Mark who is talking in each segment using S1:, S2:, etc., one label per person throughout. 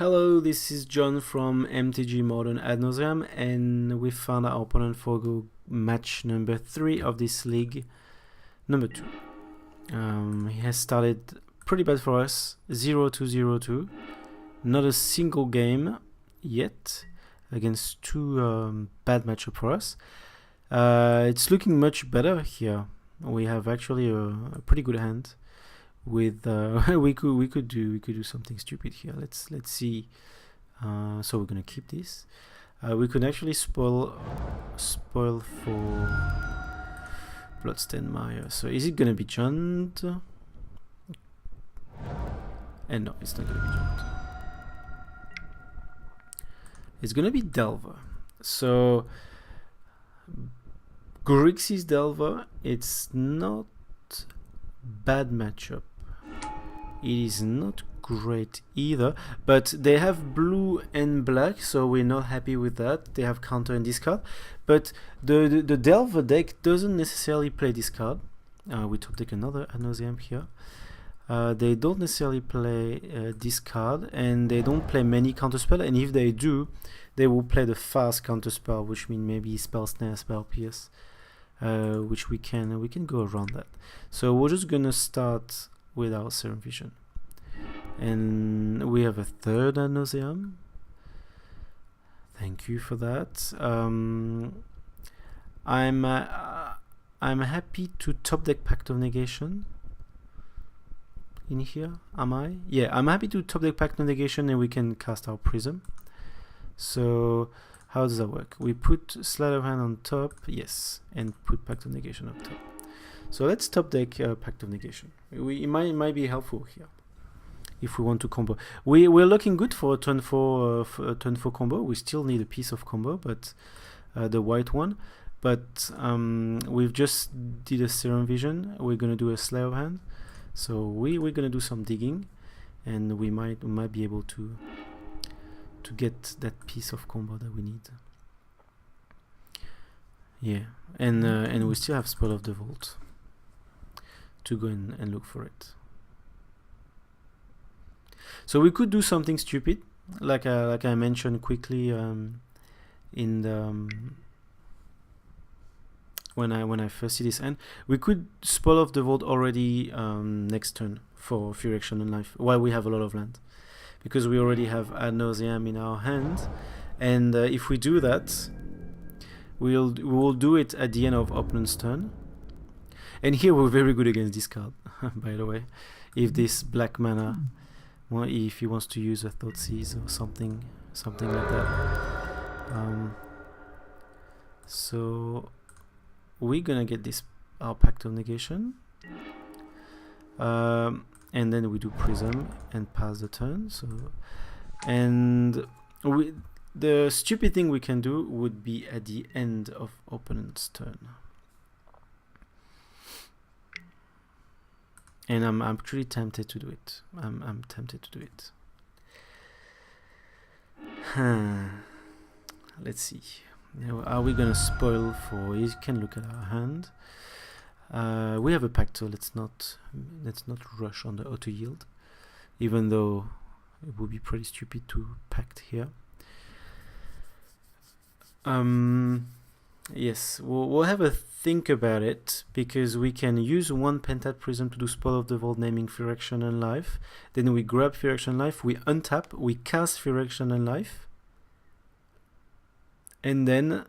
S1: Hello, this is John from MTG Modern Ad Nauseam, and we found our opponent for go match number 3 of this league, number 2. He has started pretty bad for us, 0-2-0-2. Not a single game yet against two bad matchups for us. It's looking much better here. We have actually a pretty good hand. With we could do something stupid here. Let's see. So we're gonna keep this. We could actually spoil for Bloodstained Mire. So is it gonna be Junt? And no, it's not gonna be Junt. It's gonna be Delver. So Grixis Delver. It's not bad matchup. It is not great either, but they have blue and black, so we're not happy with that. They have counter and discard, but the Delver deck doesn't necessarily play discard. We top deck another Ad Nauseam here. They don't necessarily play discard, and they don't play many counterspell, and if they do, they will play the fast counterspell, which means maybe Spell Snare, Spell Pierce, which we can go around that. So we're just gonna start with our Serum Vision, and we have a third Ad Nauseam. Thank you for that. I'm happy to top deck Pact of Negation in here. Am I? Yeah, I'm happy to top deck Pact of Negation, and we can cast our Prism. So how does that work? We put Sleight of Hand on top, yes, and put Pact of Negation up top. So let's top deck Pact of Negation. It might be helpful here if we want to combo. We're looking good for a turn 4 combo. We still need a piece of combo, but the white one. But we've just did a Serum Vision. We're gonna do a Sleight of Hand. So we're gonna do some digging, and we might be able to get that piece of combo that we need. Yeah, and we still have Spell of the Vault to go in and look for it. So we could do something stupid, like I mentioned quickly in the when I first see this end. We could Spell of the Vault already next turn for Fury Action and Life, while we have a lot of land, because we already have Ad Nauseam in our hand, and if we do that, we will do it at the end of opponent's turn. And here we're very good against discard, by the way. If this black mana, well, if he wants to use a Thoughtseize or something like that. So we're gonna get this our Pact of Negation, and then we do Prism and pass the turn. So, and the stupid thing we can do would be at the end of opponent's turn. And I'm actually tempted to do it. I'm tempted to do it. Let's see. Are we gonna spoil for? You can look at our hand. We have a pact, so let's not rush on the auto yield, even though it would be pretty stupid to pact here. Yes, we'll have a think about it, because we can use one Pentat Prism to do Spell of the Vault, naming Fury Action and Life. Then we grab Fury Action and Life, we untap, we cast Fury Action and Life, and then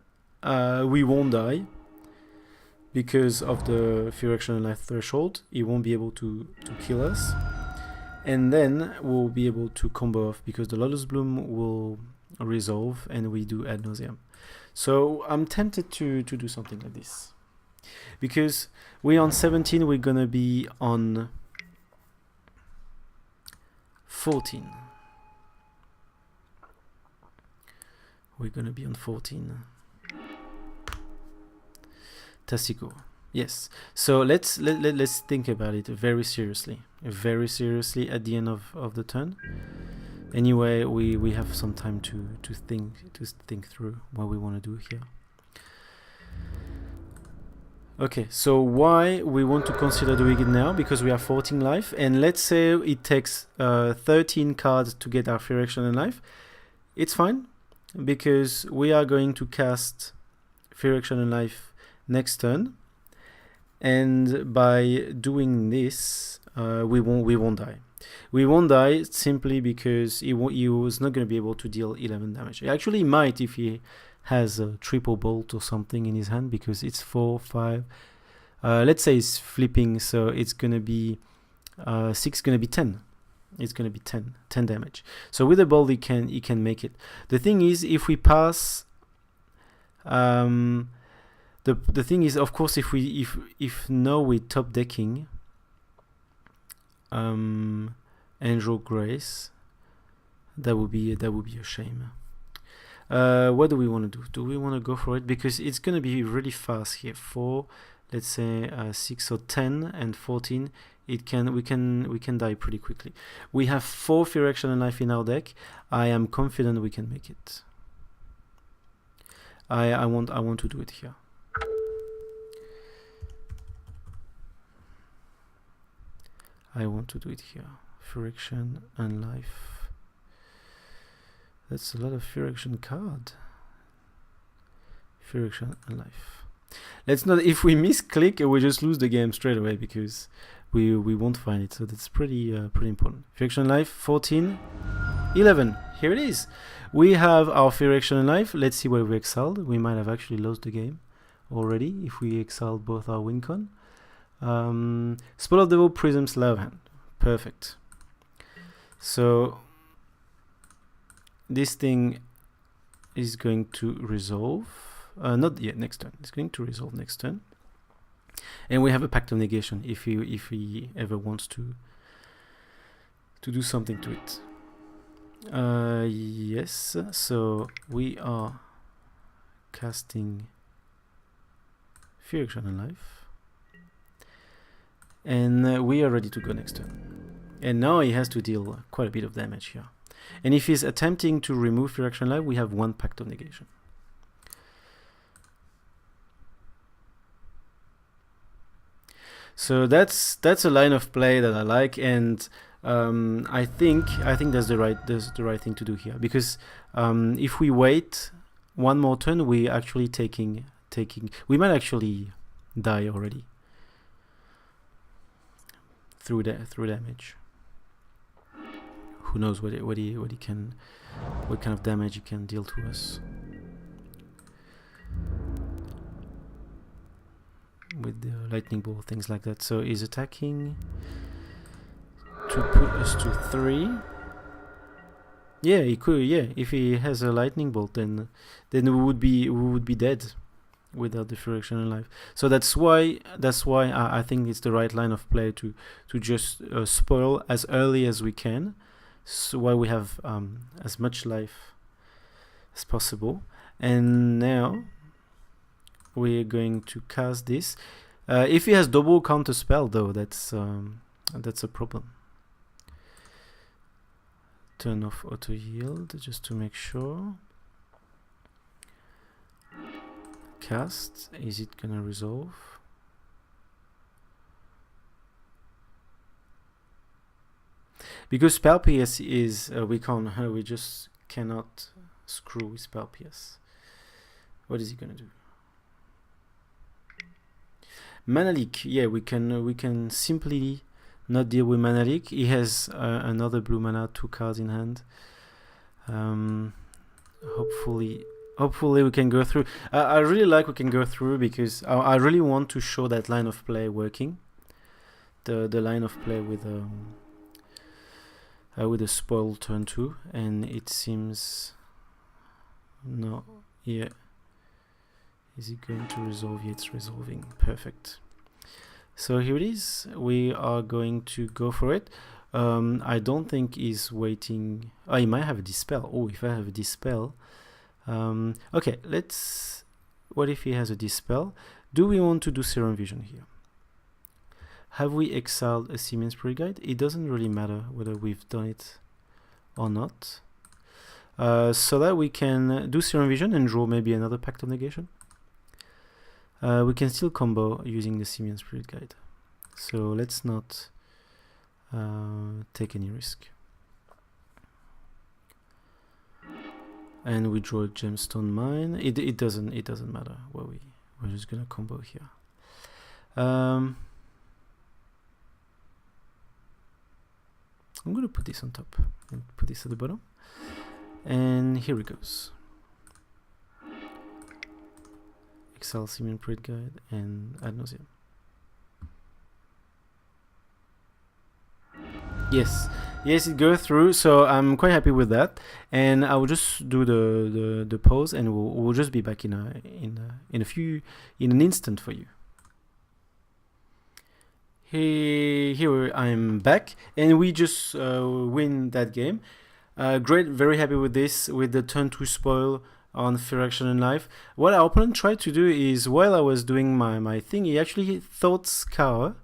S1: we won't die because of the Fury Action and Life threshold. He won't be able to kill us, and then we'll be able to combo off because the Lotus Bloom will resolve, and we do Ad Nauseam. So I'm tempted to do something like this, because we're on 17, we're gonna be on 14. We're gonna be on 14. Tastico. Yes. So let's think about it very seriously at the end of the turn. Anyway, we have some time to think through what we want to do here. Okay, so why we want to consider doing it now? Because we have 14 life, and let's say it takes 13 cards to get our Free Action and life. It's fine, because we are going to cast Free Action and life next turn, and by doing this, we won't die. We won't die simply because he was not going to be able to deal 11 damage. He actually might if he has a triple bolt or something in his hand, because it's 4, 5. Let's say it's flipping, so it's going to be 6, going to be 10. It's going to be 10 damage. So with the bolt, he can make it. The thing is, if we pass, the thing is, of course, if now we're top decking Angel Grace, that would be a shame. What do we want to do? Do we want to go for it? Because it's going to be really fast here. 4, let's say 6 or 10 and 14. We can die pretty quickly. We have 4 Fear Action and Life in our deck. I am confident we can make it. I want to do it here. I want to do it here. Fear Action and Life. That's a lot of Fear Action card. Fear Action and Life. Let's not, if we misclick, we just lose the game straight away, because we won't find it. So that's pretty important. Fear Action and Life, 14, 11. Here it is. We have our Fear Action and Life. Let's see where we exiled. We might have actually lost the game already if we exiled both our win con. Spell of Devil, Prism's Love Hand. Perfect. So this thing is going to resolve. Not yet, next turn. It's going to resolve next turn. And we have a Pact of Negation if he ever wants to do something to it. Yes, so we are casting Fear Action and Life. And we are ready to go next turn. And now he has to deal quite a bit of damage here. And if he's attempting to remove Fear Action Life, we have 1 Pact of Negation. So that's a line of play that I like, and I think that's the right thing to do here, because if we wait one more turn, we actually taking we might actually die already through damage. Who knows what kind of damage he can deal to us with the lightning bolt, things like that. So he's attacking to put us to 3. Yeah, he could. Yeah, if he has a lightning bolt, then we would be dead without the Fear Action and Life. So that's why I think it's the right line of play to just spoil as early as we can, so while we have as much life as possible. And now we're going to cast this. If he has double counter spell, though, that's a problem. Turn off auto yield just to make sure. Cast. Is it gonna resolve? Because spell PS is we just cannot screw with spell PS. What is he gonna do? Mana Leak. Yeah, we can simply not deal with Mana Leak. He has another blue mana, 2 cards in hand. Hopefully we can go through. I really like we can go through, because I really want to show that line of play working. The line of play with a spoil turn 2, and it seems no. Yeah. Is it going to resolve? Yeah, it's resolving. Perfect. So here it is. We are going to go for it. I don't think he's waiting. Oh, he might have a Dispel. Oh, if I have a Dispel. Okay, let's... What if he has a Dispel? Do we want to do Serum Vision here? Have we exiled a Siemens Spirit Guide? It doesn't really matter whether we've done it or not. So that we can do Serum Vision and draw maybe another Pact of Negation. we can still combo using the Simian Spirit Guide. So let's not take any risk. And we draw a gemstone mine. It doesn't matter what we're just gonna combo here. I'm gonna put this on top and put this at the bottom. And here it goes. Excel Simian Spirit Guide and Ad Nauseam. Yes, it goes through, so I'm quite happy with that. And I will just do the pause, and we'll just be back in an instant for you. Here I'm back, and we just win that game. Great, very happy with this, with the turn 2 spoil on Fear Action and Life. What our opponent tried to do is, while I was doing my thing, he actually thought Scour,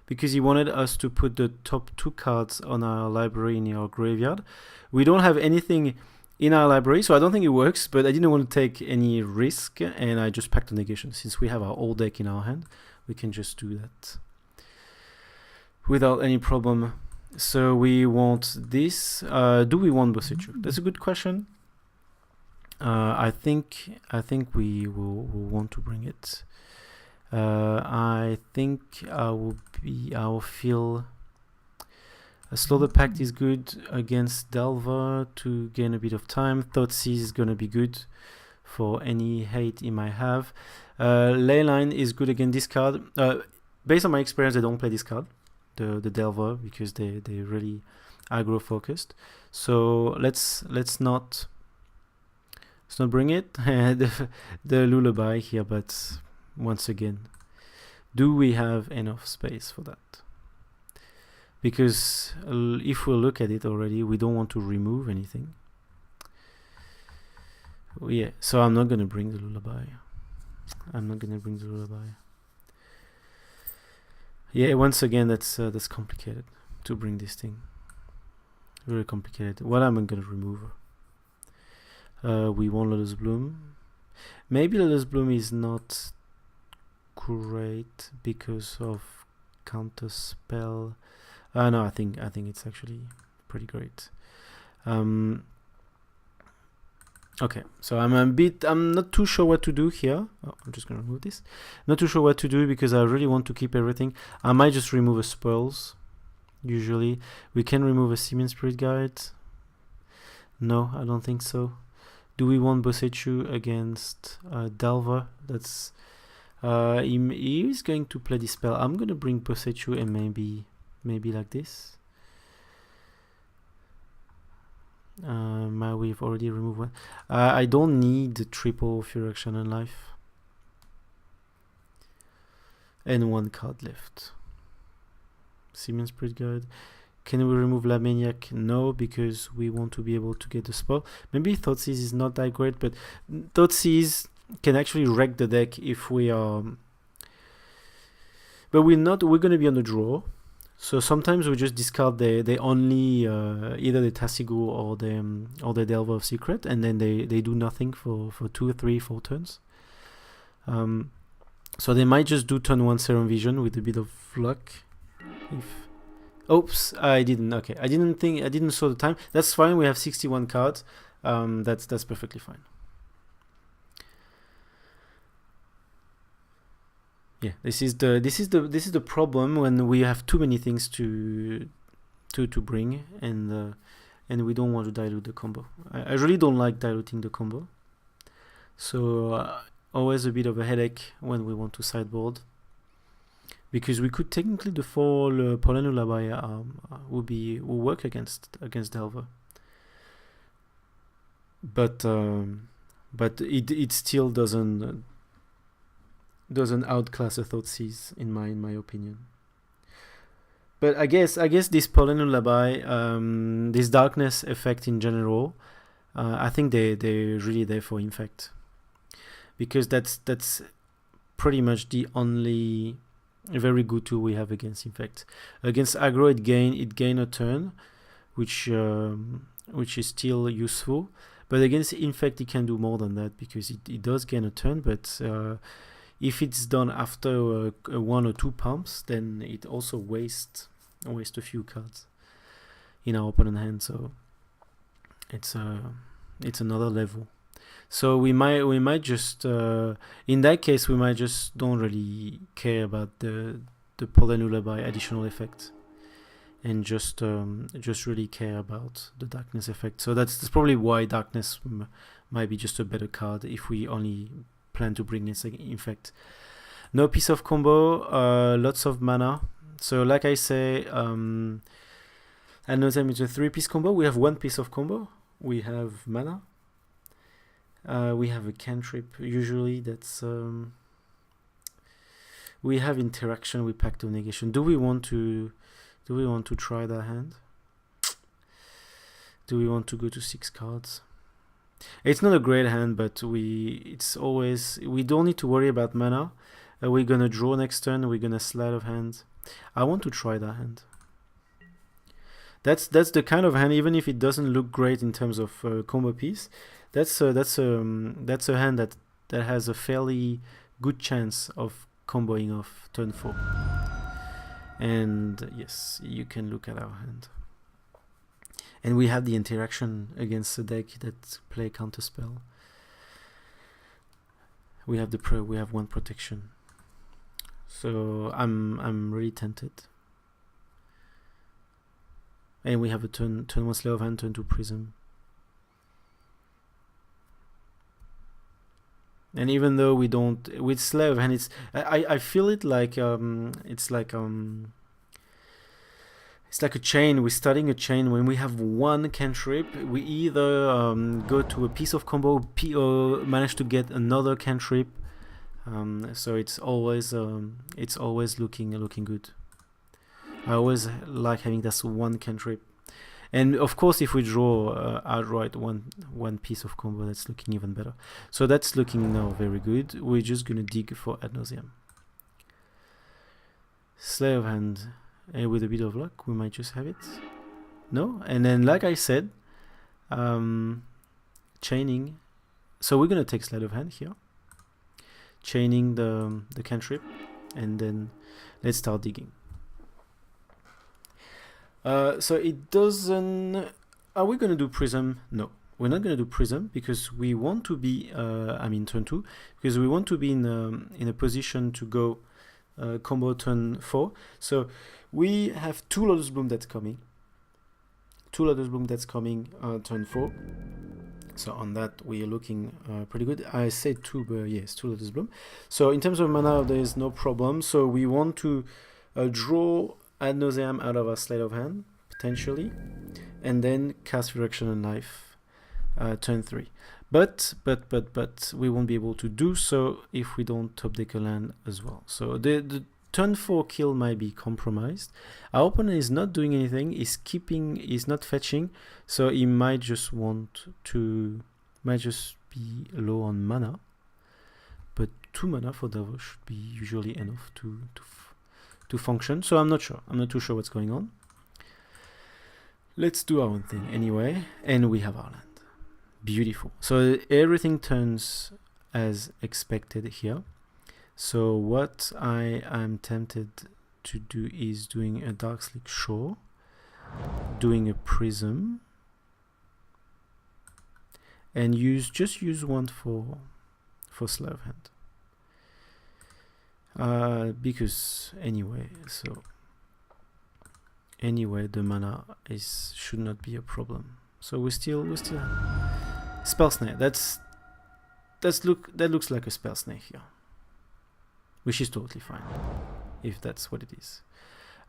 S1: because he wanted us to put the top 2 cards on our library in our graveyard. We don't have anything in our library, so I don't think it works, but I didn't want to take any risk, and I just packed a negation. Since we have our old deck in our hand, we can just do that without any problem. So we want this. Do we want Bosechu? That's a good question. I think we will want to bring it. I think I will feel a Slaughter Pact is good against Delver to gain a bit of time. Thoughtseize is gonna be good for any hate he might have. Leyline is good against this card. Based on my experience, I don't play this card, the Delver, because they really aggro focused. So let's not bring it. the Lullaby here, but once again, do we have enough space for that? Because if we look at it already, we don't want to remove anything. Yeah, so I'm not gonna bring the Lullaby. Yeah, once again, that's complicated to bring this thing. Very complicated. What am I gonna remove? We want Lotus Bloom. Maybe Lotus Bloom is not great because of counter spell. No, I think it's actually pretty great. Okay, so I'm not too sure what to do here. Oh, I'm just gonna remove this. Not too sure what to do because I really want to keep everything. I might just remove a Spoils. Usually we can remove a Simian Spirit Guide. No, I don't think so. Do we want Bosechu against Delver? That's he is going to play this spell. I'm gonna bring Bosechu and maybe like this. We've already removed one. I don't need the triple Fear Action and Life. And one card left. Simian Spirit Guide. Can we remove La Maniac? No, because we want to be able to get the spell. Maybe Thoughtseize is not that great, but Thoughtseize can actually wreck the deck if we are. But we're gonna be on the draw. So sometimes we just discard the only either the Tasigu or the Delver of Secret, and then they do nothing for 2, 3, 4 turns. So they might just do turn 1 Serum Vision with a bit of luck. Oops, I didn't. Okay, I didn't saw the time. That's fine. We have 61 cards. That's perfectly fine. Yeah, this is the problem when we have too many things to bring, and we don't want to dilute the combo. I really don't like diluting the combo. So always a bit of a headache when we want to sideboard, because we could technically the fall Pollen Lullaby will work against Delver, but it still doesn't outclass a Thoughtseize in my opinion. But I guess this Pollen Lullaby, this darkness effect in general, I think they're really there for Infect, because that's pretty much the only very good tool we have against Infect. Against aggro, it gain a turn, which is still useful. But against Infect, it can do more than that, because it does gain a turn, but if it's done after 1 or 2 pumps, then it also wastes a few cards in our opponent hand. So it's another level. So we might just in that case we might just don't really care about the Pollen Lullaby additional effect, and just really care about the Darkness effect. So that's probably why Darkness might be just a better card if we only plan to bring this effect. No piece of combo, lots of mana. So like I say, Ad Nauseam is a 3-piece combo. We have 1 piece of combo. We have mana. We have a cantrip. Usually that's we have interaction with Pact of Negation. Do we want to try that hand? Do we want to go to 6 cards? It's not a great hand, but we don't need to worry about mana. We're gonna draw next turn. We're gonna slide of hand. I want to try that hand. That's the kind of hand, even if it doesn't look great in terms of combo piece. That's a hand that has a fairly good chance of comboing off turn 4. And yes, you can look at our hand. And we have the interaction against a deck that play counterspell. We have we have 1 protection. So I'm really tempted. And we have a turn 1 Slayer of Hand, turn 2 Prism. And even though we don't with Slayer of Hand, I feel it like it's like a chain. We're starting a chain. When we have 1 cantrip, we either go to a piece of combo or manage to get another cantrip. So it's always looking good. I always like having this 1 cantrip. And of course, if we draw outright one piece of combo, that's looking even better. So that's looking now very good. We're just gonna dig for Ad Nauseam. Slayer of Hand, and with a bit of luck, we might just have it. No, and then like I said, chaining. So we're gonna take Slayer of Hand here, chaining the cantrip, and then let's start digging. So it doesn't. Are we gonna do Prism? No, we're not gonna do Prism because we want to be. Turn 2, because we want to be in a position to go combo turn 4. So we have 2 Lotus Bloom that's coming. 2 Lotus Bloom that's coming turn 4. So on that we are looking pretty good. I said 2, but yes, 2 Lotus Bloom. So in terms of mana, there is no problem. So we want to draw Ad Nauseam out of our Sleight of Hand, potentially, and then cast Resurrection and Knife turn 3. But we won't be able to do so if we don't top deck a land as well. So the turn 4 kill might be compromised. Our opponent is not doing anything, is not fetching, so he might just be low on mana. But 2 mana for Davos should be usually enough to function. So I'm not sure. I'm not too sure what's going on. Let's do our own thing anyway, and we have our land. Beautiful. So everything turns as expected here. So what I am tempted to do is doing a Dark Slick Shore, doing a Prism, and just use 1 for Sleight of Hand. Because anyway, the mana should not be a problem. So we still Spell Snare. That looks like a Spell Snare here, which is totally fine if that's what it is.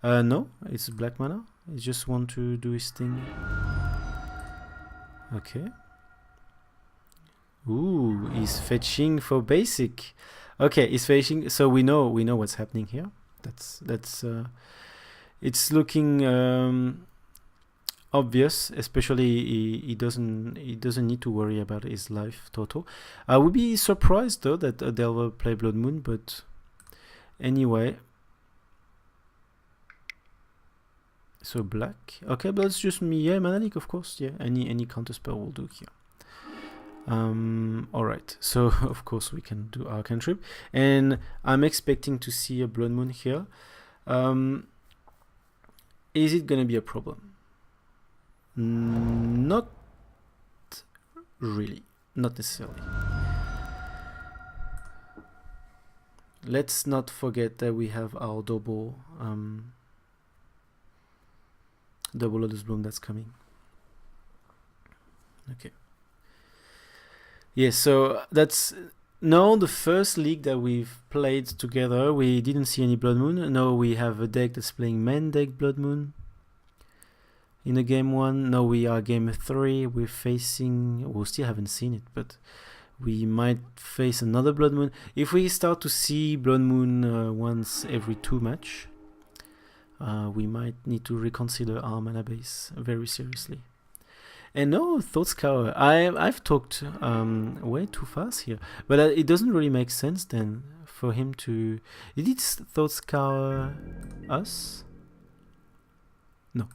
S1: No, it's black mana. I just want to do his thing. Okay. Ooh, he's fetching for basic. Okay, he's fetching. So we know what's happening here. It's looking obvious. Especially he doesn't need to worry about his life total. I would be surprised though that Delver play Blood Moon, but anyway. So black. Okay, but it's just me. Yeah, Mana Leak, of course. Yeah, any counterspell will do here. Alright, so of course we can do our cantrip, and I'm expecting to see a Blood Moon here. Is it gonna be a problem? Not really, not necessarily. Let's not forget that we have our double Lotus Bloom that's coming. Okay. Yes, so that's now the first league that we've played together. We didn't see any Blood Moon. Now we have a deck that's playing main deck Blood Moon in the game 1. Now we are game 3. We're facing, we still haven't seen it, but we might face another Blood Moon. If we start to see Blood Moon once every 2 match, we might need to reconsider our mana base very seriously. And no, Thought Scour. I've talked way too fast here, but it doesn't really make sense then for him to. Did it Thought Scour us? No.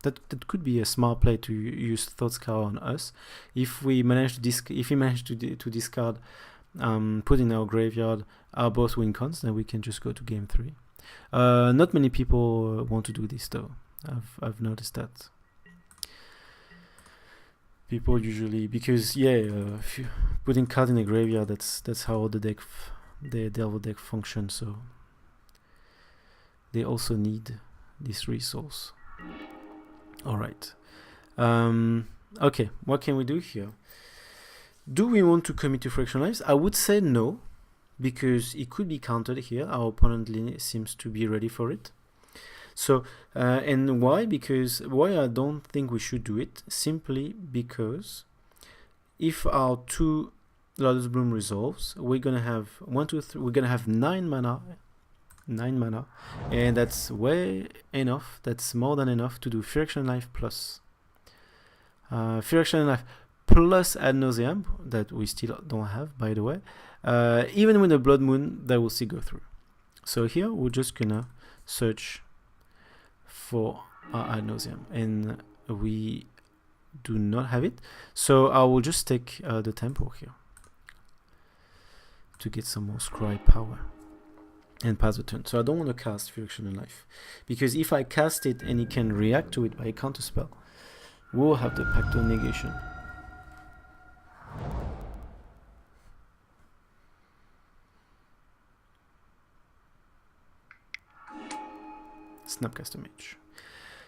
S1: That could be a smart play to use Thought Scour on us. If we manage to discard, put in our graveyard our both win cons, then we can just go to game 3. Not many people want to do this though. I've noticed that. People usually, because if you putting card in the graveyard, that's how the Delver deck functions. So they also need this resource. All right. Okay, what can we do here? Do we want to commit to Friction Lives? I would say no, because it could be countered here. Our opponent seems to be ready for it. So, and why? Because why I don't think we should do it? Simply because if our 2 Lotus Bloom resolves, we're gonna have 1, 2, 3. We're gonna have 9 mana, and that's way enough. That's more than enough to do Friction Life plus Friction Life plus Ad Nauseam that we still don't have, by the way. Even with the Blood Moon, that will still go through. So here we're just gonna search for our Ad Nauseam, and we do not have it. So I will just take the tempo here to get some more scry power and pass the turn. So I don't want to cast Friction Life, because if I cast it and he can react to it by a counter spell, we'll have the Pact of Negation. Snapcaster Mage.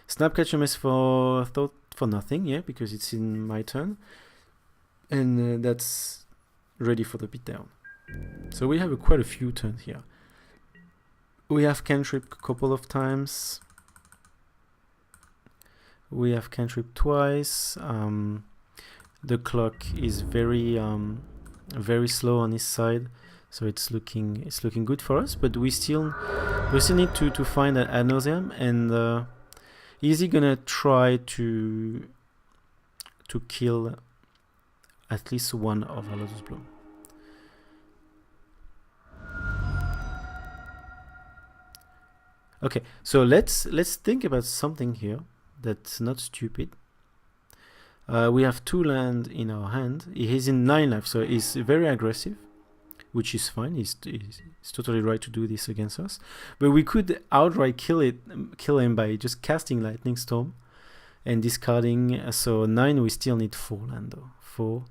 S1: Snapcaster Mage for nothing, yeah, because it's in my turn, and that's ready for the beatdown. So we have quite a few turns here. We have cantrip a couple of times. We have cantrip twice. The clock is very slow on his side, so it's looking good for us. But we still need to find an Ad Nauseam, and is he gonna try to kill at least one of our Lotus Bloom? Okay, so let's think about something here that's not stupid. We have 2 land in our hand. He's in 9 life, so he's very aggressive, which is fine. He's totally right to do this against us. But we could outright kill him by just casting Lightning Storm and discarding. So 9, we still need 4 land though. 4.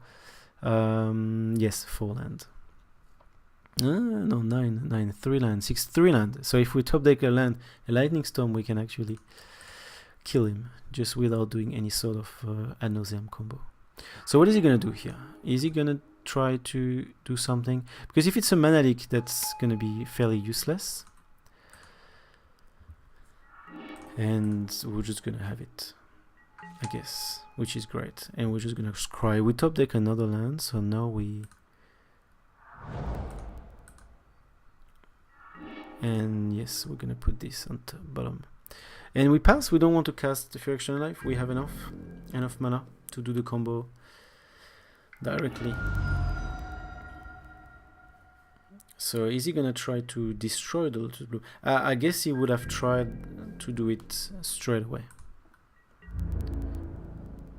S1: Yes, 4 land. No, 9, 3 land, 6, 3 land. So if we top deck a land, a Lightning Storm, we can actually kill him just without doing any sort of Ad Nauseam combo. So what is he gonna do here? Is he gonna try to do something? Because if it's a mana leak, that's gonna be fairly useless, and we're just gonna have it, I guess, which is great. And we're just gonna scry. We top deck another land, so now we. And yes, we're gonna put this on the bottom. And we pass. We don't want to cast the Friction Life. We have enough mana to do the combo directly. So is he gonna try to destroy the Lotus Bloom? I guess he would have tried to do it straight away.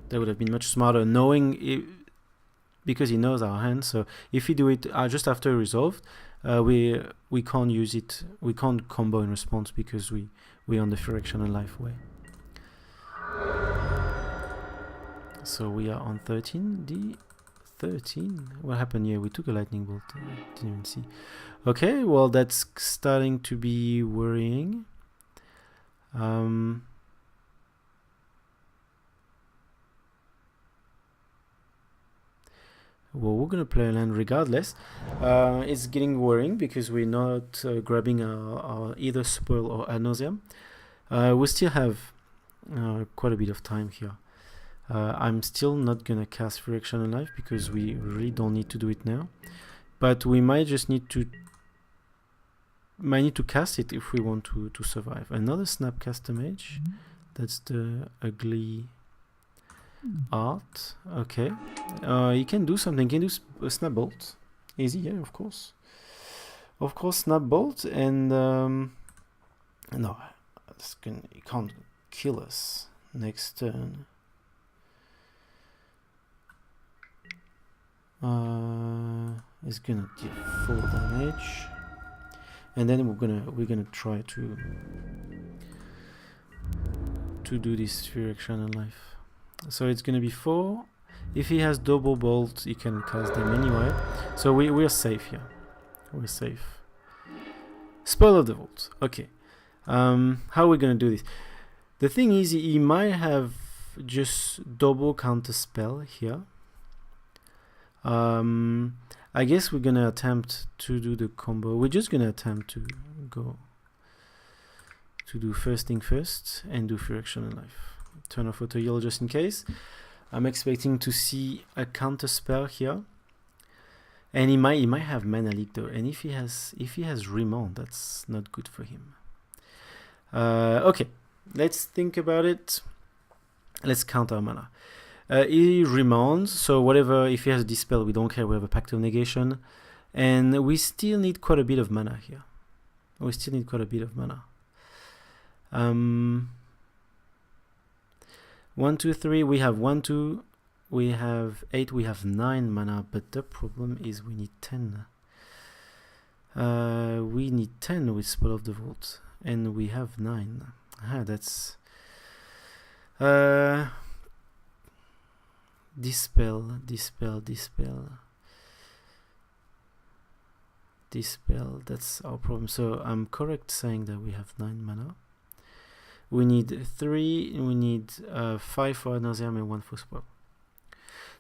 S1: That would have been much smarter, knowing because he knows our hand. So if we do it just after resolved, we can't use it. We can't combo in response because we're on the fractional life way. So we are on 13. D13. What happened here? We took a lightning bolt. I didn't even see. Okay, well that's starting to be worrying. Well, we're gonna play a land regardless. It's getting worrying because we're not grabbing our either spoil or ad nauseam. We still have quite a bit of time here. I'm still not gonna cast Fractional Life because we really don't need to do it now. But we might just need to cast it if we want to survive. Another Snapcaster Mage. That's the ugly art. Okay. He can do something. He can do a Snap Bolt. Easy, yeah, of course. Of course, Snap Bolt, and no, he can't kill us next turn. It's gonna deal 4 damage, and then we're gonna try to do this Fractional Life. So it's gonna be 4. If he has double bolt, he can cast them anyway. So we're safe here. We're safe. Spoil of the Vault. Okay. How are we gonna do this? The thing is, he might have just double counter spell here. I guess we're gonna attempt to do the combo. We're just gonna attempt to go to do first thing first and do Fractional Life. Turn off auto heal just in case. I'm expecting to see a counter spell here, and he might have mana leak though. And if he has Remount, that's not good for him. Okay, let's think about it. Let's count our mana. He remounts, so whatever, if he has a Dispel, we don't care, we have a Pact of Negation. And we still need quite a bit of mana here. 1, 2, 3, we have 1, 2, we have 8, we have 9 mana, but the problem is we need 10. We need 10 with Spell of the Vault, and we have 9. That's... Dispel, that's our problem. So I'm correct saying that we have 9 mana. We need 3, we need 5 for Ad Nauseam and 1 for Spoil.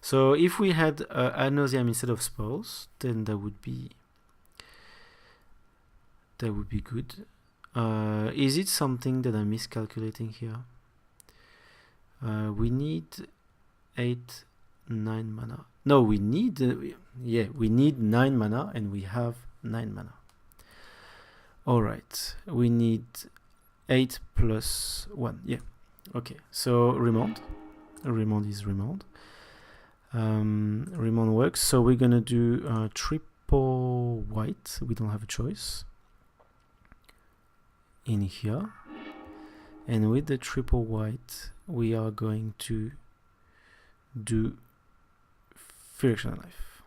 S1: So if we had Ad Nauseam instead of Spoils, then that would be good. Is it something that I'm miscalculating here? We need 8, 9 mana. No, we need we need 9 mana, and we have 9 mana. All right, we need 8 plus 1. Yeah, okay. So Remount is Remount. Remount works. So we're gonna do triple white. We don't have a choice in here, and with the triple white, we are going to do Fractional Life.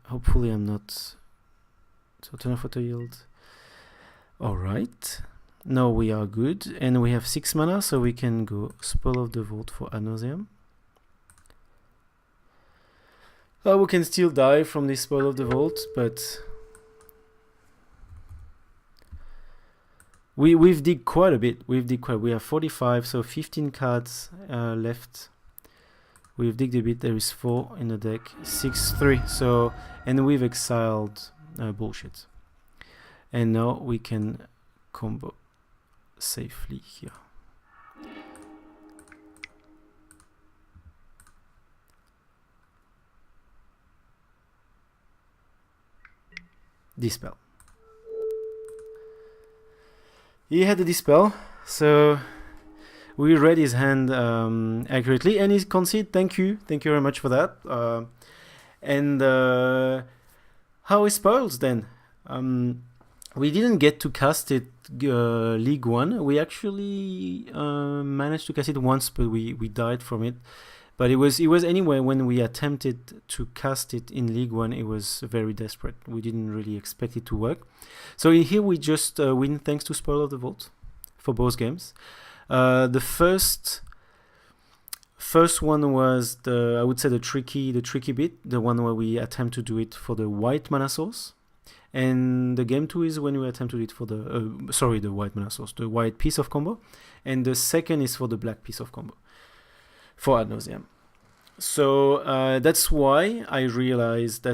S1: Hopefully I'm not. So turn off auto yield. Alright, now we are good, and we have 6 mana, so we can go Spell of the Vault for Ad Nauseam. We can still die from this Spell of the Vault, but we've digged quite a bit. We have 45, so 15 cards left. We've digged a bit. There is 4 in the deck, 6, 3. So, and we've exiled bullshit. And now we can combo safely here. Dispel. He had a Dispel, so we read his hand accurately, and he conceded. Thank you very much for that. And how he spoils then? We didn't get to cast it League 1. We actually managed to cast it once, but we died from it. But it was anyway, when we attempted to cast it in League One, it was very desperate. We didn't really expect it to work. So in here we just win thanks to Spoil of the Vault for both games. The first one was I would say the tricky bit, the one where we attempt to do it for the white mana source. And the game 2 is when we attempt to do it for the white mana source, the white piece of combo. And the second is for the black piece of combo for Ad Nauseam. So that's why I realized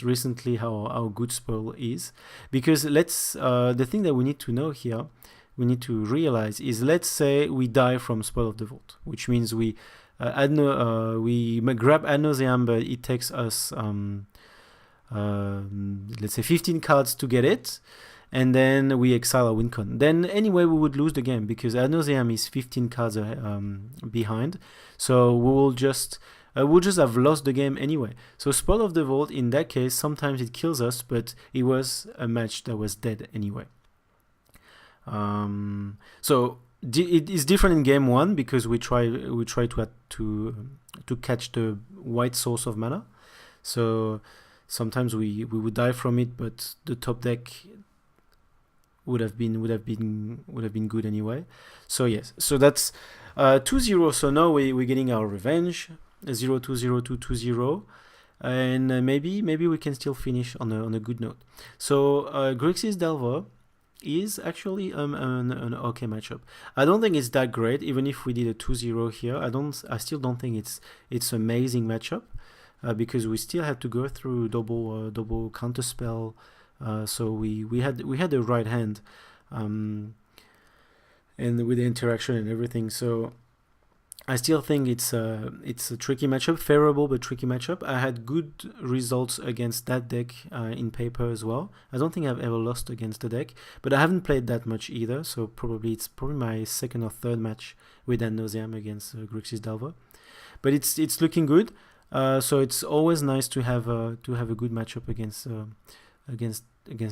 S1: recently how good Spoil is, because the thing that we need to know here, we need to realize is, let's say we die from Spoil of the Vault, which means we grab Ad Nauseam, but it takes us let's say 15 cards to get it, and then we exile our win con. Then anyway we would lose the game, because Ad Nauseam is 15 cards behind, so we'll just have lost the game anyway. So Spoil of the Vault, in that case, sometimes it kills us, but it was a match that was dead anyway. So it is different in game 1, because we try to catch the white source of mana. So sometimes we would die from it, but the top deck would have been good anyway. So yes, so that's 2-0. So now we're getting our revenge, 0-2, 0-2, 2-0, and maybe we can still finish on a good note. So Grixis Delver is actually an okay matchup. I don't think it's that great, even if we did a 2-0 here. I still don't think it's amazing matchup, because we still had to go through double counterspell. So we had the right hand, and with the interaction and everything. So I still think it's a tricky matchup, favorable but tricky matchup. I had good results against that deck in paper as well. I don't think I've ever lost against the deck, but I haven't played that much either. So it's probably my second or third match with Ad Nauseam against Grixis Delver. But it's looking good. So it's always nice to have a good matchup against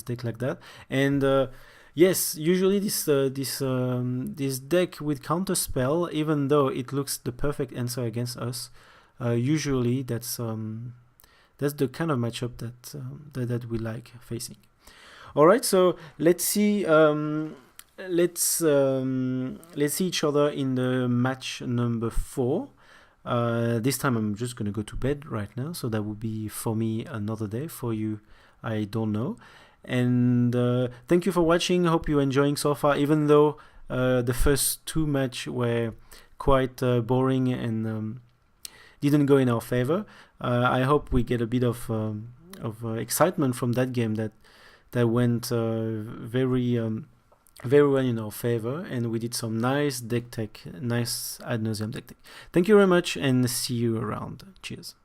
S1: deck like that. And yes, usually this deck with counterspell, even though it looks the perfect answer against us, usually that's the kind of matchup that we like facing. All right, so let's see let's see each other in the match number 4. This time I'm just gonna go to bed right now, so that would be for me another day. For you, I don't know. And thank you for watching. Hope you're enjoying so far, even though the first 2 matches were quite boring and didn't go in our favor. I hope we get a bit of excitement from that game that went very well in our favor, and we did some nice deck tech, nice Ad Nauseam deck tech. Thank you very much, and see you around. Cheers.